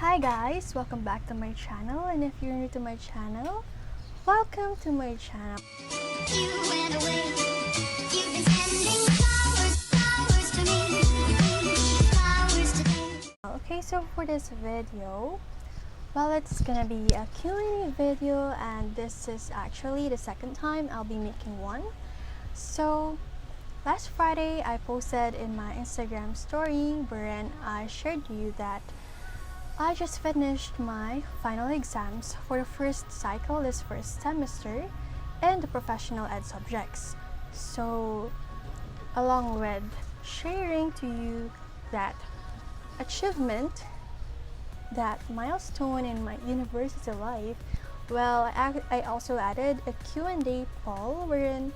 Hi guys, welcome back to my channel, and if you're new to my channel, welcome to my channel. You went away. You've been sending flowers to me, flowers today. Okay, so for this video, well, it's gonna be a Q&A video, and this is actually the second time I'll be making one. So last Friday, I posted in my Instagram story wherein I shared you that I just finished my final exams for the first cycle this first semester in the professional ed subjects. So, along with sharing to you that achievement, that milestone in my university life, well, I also added a Q&A poll wherein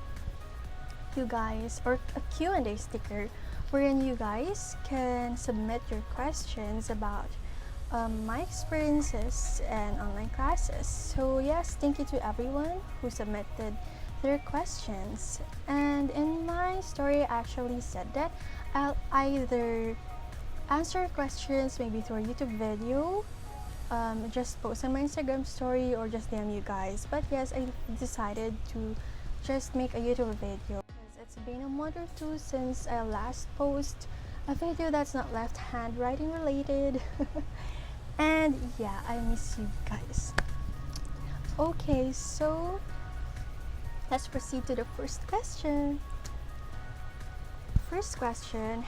you guys, or a Q&A sticker wherein you guys can submit your questions about my experiences and online classes. So yes, thank you to everyone who submitted their questions. And in my story, I actually said that I'll either answer questions maybe through a YouTube video, just post on my Instagram story, or just DM you guys. But yes, I decided to just make a YouTube video because it's been a month or two since I last post a video that's not left handwriting related. And yeah, I miss you guys. Okay, so let's proceed to the first question. First question,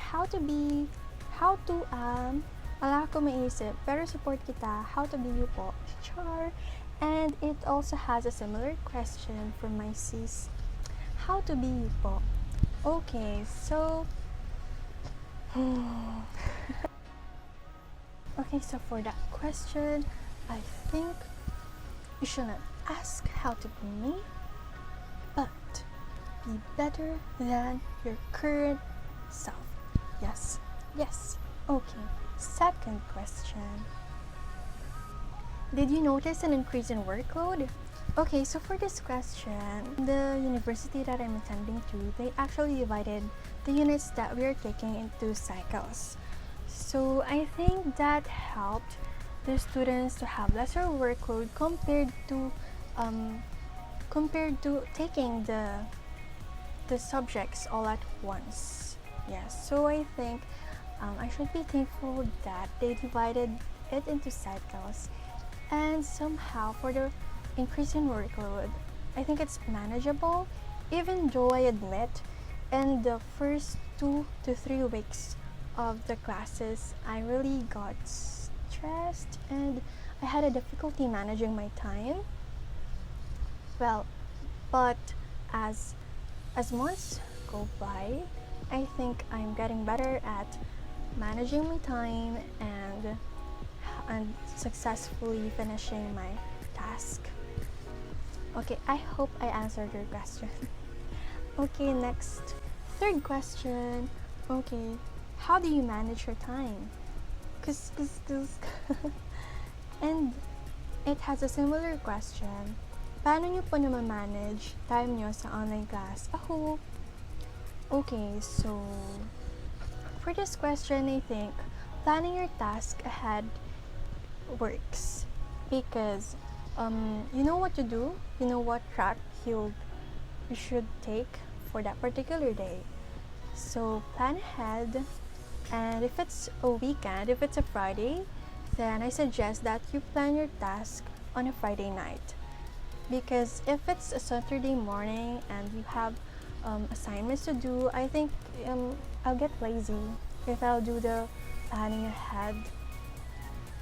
ala ko maisip, pero support kita, how to be you po, char. And it also has a similar question from my sis, how to be you po. Okay, so okay, so for that question, I think you should not ask how to be me, but be better than your current self. Yes, yes. Okay, second question. Did you notice an increase in workload? Okay, so for this question, the university that I'm attending to, they actually divided the units that we are taking into cycles. So I think that helped the students to have lesser workload compared to taking the subjects all at once. Yes, so I think I should be thankful that they divided it into cycles, and somehow for the increase in workload, I think it's manageable, even though I admit in the first 2 to 3 weeks of the classes, I really got stressed and I had a difficulty managing my time. Well, but as months go by, I think I'm getting better at managing my time and successfully finishing my task. Okay, I hope I answered your question. Okay, next, third question. Okay, how do you manage your time? And it has a similar question. Paano nyo po manage time nyo sa online class? Ako. Okay, so for this question, I think planning your task ahead works because you know what to do, you know what track you should take for that particular day. So plan ahead, and if it's a weekend, if it's a Friday, then I suggest that you plan your task on a Friday night. Because if it's a Saturday morning and you have assignments to do, I think I'll get lazy if I'll do the planning ahead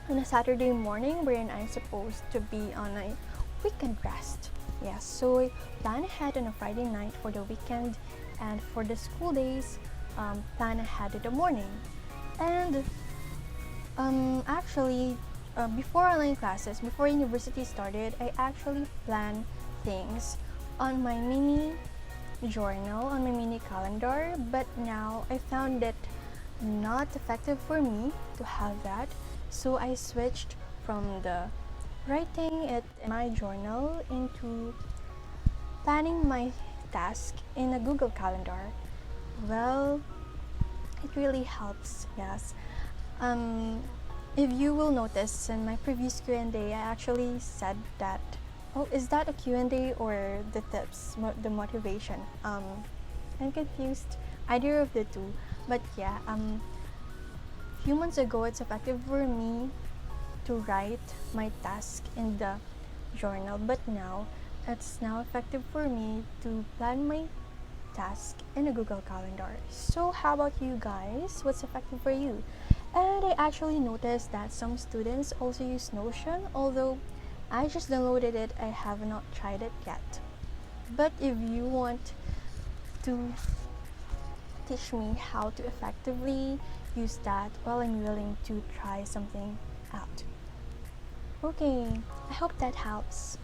on a Saturday morning wherein I'm supposed to be on a weekend rest. Yes, so plan ahead on a Friday night for the weekend, and for the school days, plan ahead in the morning. And actually, before online classes, before university started, I actually planned things on my mini journal, on my mini calendar, but now I found it not effective for me to have that, so I switched from the writing it in my journal into planning my task in a Google Calendar. Well, it really helps, yes. if you will notice in my previous Q&A, I actually said that, oh, is that a Q&A or the tips, the motivation? I'm confused, either of the two. But yeah, few months ago, it's effective for me to write my task in the journal, but now it's now effective for me to plan my task in a Google Calendar. So how about you guys? What's effective for you? And I actually noticed that some students also use Notion, although I just downloaded it, I have not tried it yet. But if you want to teach me how to effectively use that, well, I'm willing to try something out. Okay, I hope that helps.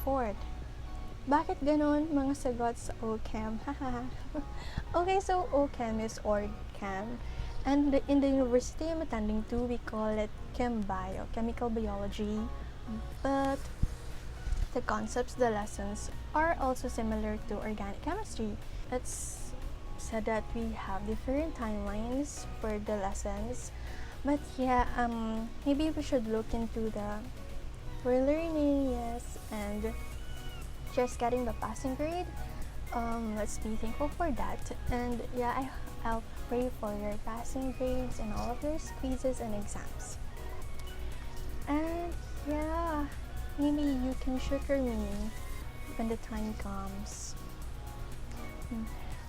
Fourth. Bakit ganon mga sagot sa OChem? Okay, so OChem is org chem. And in the university I'm attending to, we call it Chem Bio, chemical biology. But the concepts, the lessons are also similar to organic chemistry. It's said that we have different timelines for the lessons. But yeah, maybe we should look into the we're learning, yes, and just getting the passing grade. Let's be thankful for that. And yeah, I'll pray for your passing grades and all of your quizzes and exams. And yeah, maybe you can sugar me when the time comes.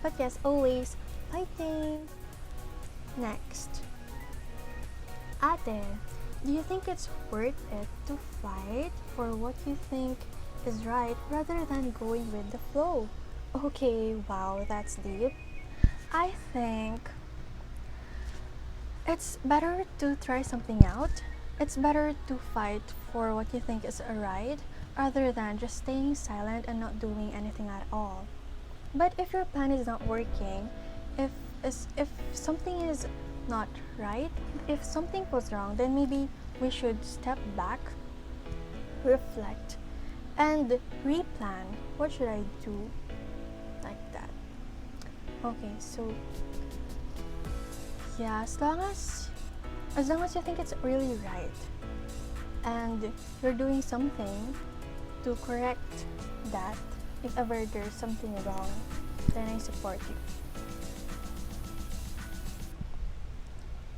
But yes, always fighting. Next. Ate, do you think it's worth it to fight for what you think is right rather than going with the flow? Okay, wow, that's deep. I think it's better to try something out. It's better to fight for what you think is right rather than just staying silent and not doing anything at all. But if your plan is not working, if something is not right, if something goes wrong, then maybe we should step back, reflect, and replan. What should I do? Like that. Okay, so yeah, as long as you think it's really right and you're doing something to correct that, if ever there's something wrong, then I support you.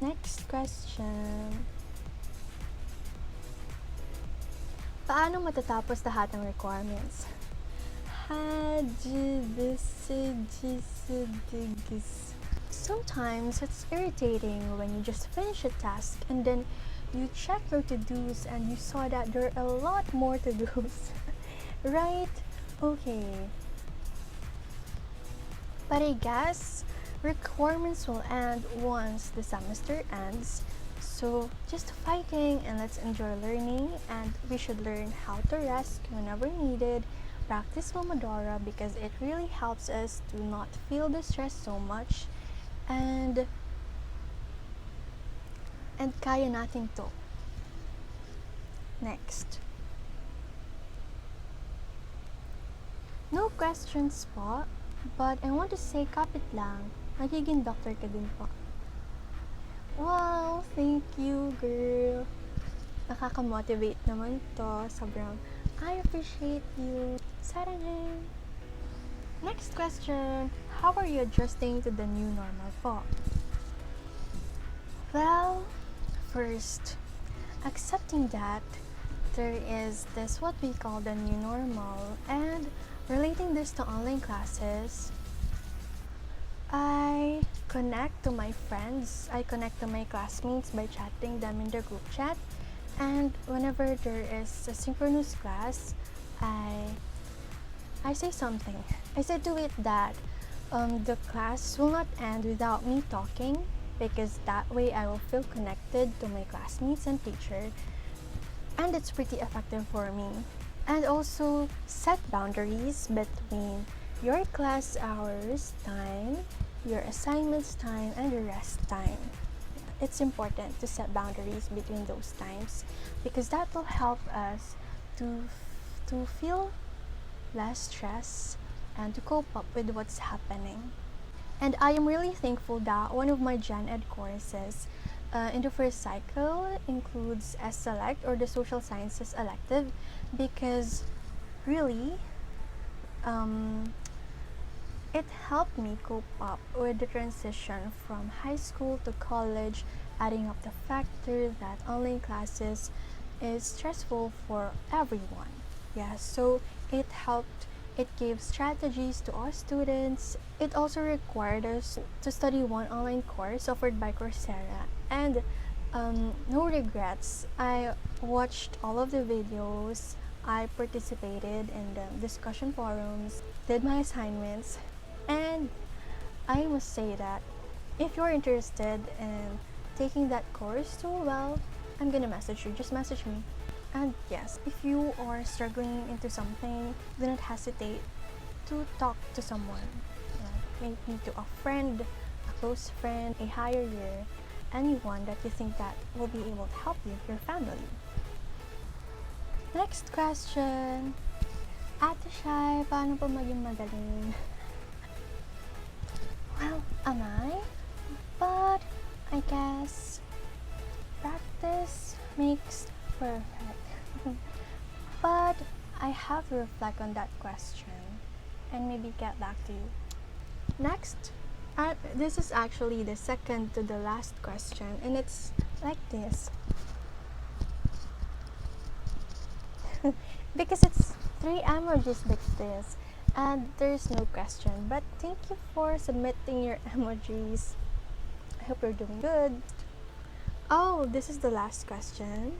Next question. Paano matatapos lahat ng requirements? Sometimes it's irritating when you just finish a task and then you check your to-dos and you saw that there are a lot more to-dos. Right? Okay. But I guess requirements will end once the semester ends. So just fighting and let's enjoy learning, and we should learn how to rest whenever needed. Practice Pomodoro because it really helps us to not feel the stress so much, and kaya natin to. Next. No questions po, but I want to say kapit lang, magiging doctor ka din po. Wow, thank you, girl. Nakaka-motivate naman to. Sobrang, I appreciate you. Sarangay. Next question. How are you adjusting to the new normal po? Well, first, accepting that there is this what we call the new normal, and relating this to online classes, I connect to my friends, I connect to my classmates by chatting them in the group chat, and whenever there is a synchronous class, I say something. I say to it that the class will not end without me talking, because that way I will feel connected to my classmates and teacher, and it's pretty effective for me. And also set boundaries between your class hours time, your assignments time, and your rest time. It's important to set boundaries between those times because that will help us to feel less stress and to cope up with what's happening. And I am really thankful that one of my Gen Ed courses in the first cycle includes S-Select or the Social Sciences elective, because really it helped me cope up with the transition from high school to college, adding up the factor that online classes is stressful for everyone. Yeah, so it helped. It gave strategies to our students. It also required us to study one online course offered by Coursera, and no regrets. I watched all of the videos. I participated in the discussion forums, did my assignments, and I must say that if you're interested in taking that course too, well, I'm gonna message you. Just message me. And yes, if you are struggling into something, do not hesitate to talk to someone. Maybe to a friend, a close friend, a higher year, anyone that you think that will be able to help you, your family. Next question. Ate Shai, paano po maging magaling? Well, am I? But I guess practice makes perfect. But I have to reflect on that question and maybe get back to you. Next, this is actually the second to the last question, and it's like this. Because it's 3 emojis like this, and there's no question. But thank you for submitting your emojis. I hope you're doing good. Oh, this is the last question.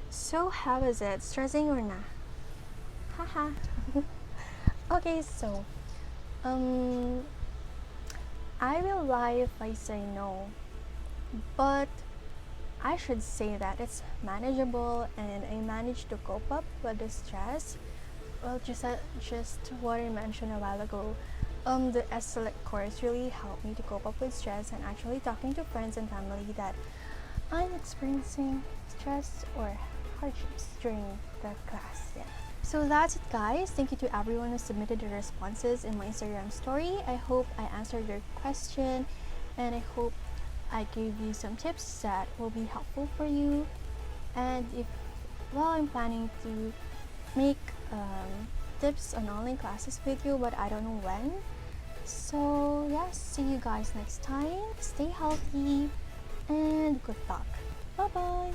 So how is it? Stressing or not? Haha. Okay, so I will lie if I say no, but I should say that it's manageable and I managed to cope up with the stress. Well, just what I mentioned a while ago, the S-Select course really helped me to cope up with stress, and actually talking to friends and family that I'm experiencing stress or hardships during the class. Yeah. So that's it, guys. Thank you to everyone who submitted their responses in my Instagram story. I hope I answered your question, and I hope I gave you some tips that will be helpful for you. And if, well, I'm planning to make tips on online classes with you, but I don't know when. So yeah, see you guys next time. Stay healthy and good luck. Bye bye.